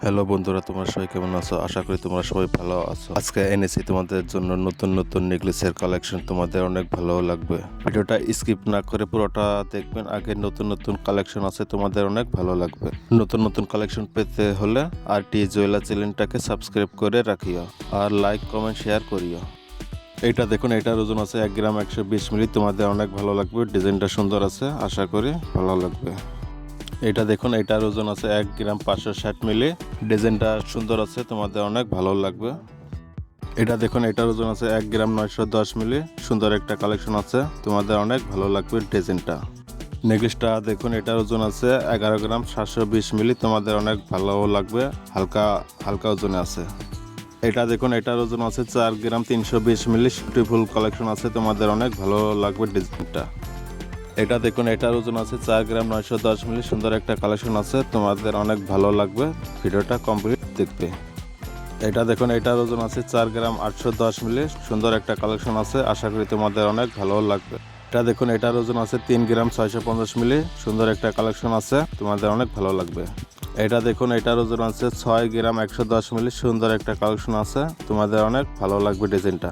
Hello বন্ধুরা, তোমরা সবাই কেমন আছো? আশা করি তোমরা সবাই ভালো আছো। আজকে এনেছি তোমাদের জন্য নতুন নতুন নেকলেসের কালেকশন, তোমাদের অনেক ভালো লাগবে। ভিডিওটা স্কিপ না করে পুরোটা দেখবেন। আগে নতুন নতুন কালেকশন আছে, তোমাদের অনেক ভালো লাগবে। নতুন নতুন কালেকশন পেতে হলে RT জুয়েলার চ্যানেলটাকে সাবস্ক্রাইব করে রাখিও, আর লাইক কমেন্ট শেয়ার করিও। এইটা দেখুন, এটার ওজন আছে 1 গ্রাম 120 মিলি। তোমাদের অনেক ভালো লাগবে, ডিজাইনটা সুন্দর আছে, আশা করি ভালো লাগবে। এটা দেখুন, এটার ওজন আছে 1 গ্রাম 560 মিলি। ডিজাইনটা সুন্দর আছে, তোমাদের অনেক ভালো লাগবে। এটা দেখুন, এটার ওজন আছে 1 গ্রাম 910 মিলি। সুন্দর একটা কালেকশন আছে, তোমাদের অনেক ভালো লাগবে ডিজাইনটা। নেকলেসটা দেখুন, এটার ওজন আছে 11 গ্রাম 720 মিলি। তোমাদের অনেক ভালো লাগবে, হালকা হালকা ওজনে আছে। এটা দেখুন, এটার ওজন আছে 4 গ্রাম 320 মিলি। বিউটিফুল কালেকশন আছে, তোমাদের অনেক ভালো লাগবে ডিজাইনটা। এটা দেখুন, এটার ওজন আছে 4 গ্রাম 910 মিলি। সুন্দর একটা কালেকশন আছে, তোমাদের অনেক ভালো লাগবে। ভিডিওটা কমপ্লিট দেখবে। এটা দেখুন, এটার ওজন আছে 4 গ্রাম 810 মিলি। সুন্দর একটা কালেকশন আছে, আশা করি তোমাদের অনেক ভালো লাগবে। এটা দেখুন, এটার ওজন আছে 3 গ্রাম 650 মিলি। সুন্দর একটা কালেকশন আছে, তোমাদের অনেক ভালো লাগবে। এটা দেখুন, এটার ওজন আছে 6 গ্রাম 110 মিলি। সুন্দর একটা কালেকশন আছে, তোমাদের অনেক ভালো লাগবে ডিজাইনটা।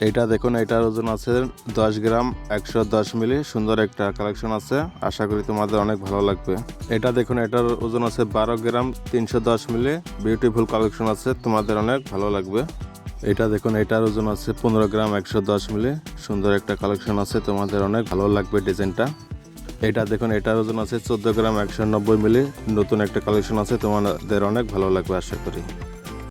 এইটা দেখুন, এটার ওজন আছে 10 গ্রাম 110 মিলি। সুন্দর একটা কালেকশন আছে, আশা করি তোমাদের অনেক ভালো লাগবে। এটা দেখুন, এটার ওজন আছে 12 গ্রাম 310 মিলি। বিউটিফুল কালেকশন আছে, তোমাদের অনেক ভালো লাগবে। এটা দেখুন, এটার ওজন আছে 15 গ্রাম 110 মিলি। সুন্দর একটা কালেকশন আছে, তোমাদের অনেক ভালো লাগবে ডিজাইনটা। এটা দেখুন, এটার ওজন আছে 14 গ্রাম 190 মিলি। নতুন একটা কালেকশন আছে, তোমাদের অনেক ভালো লাগবে আশা করি।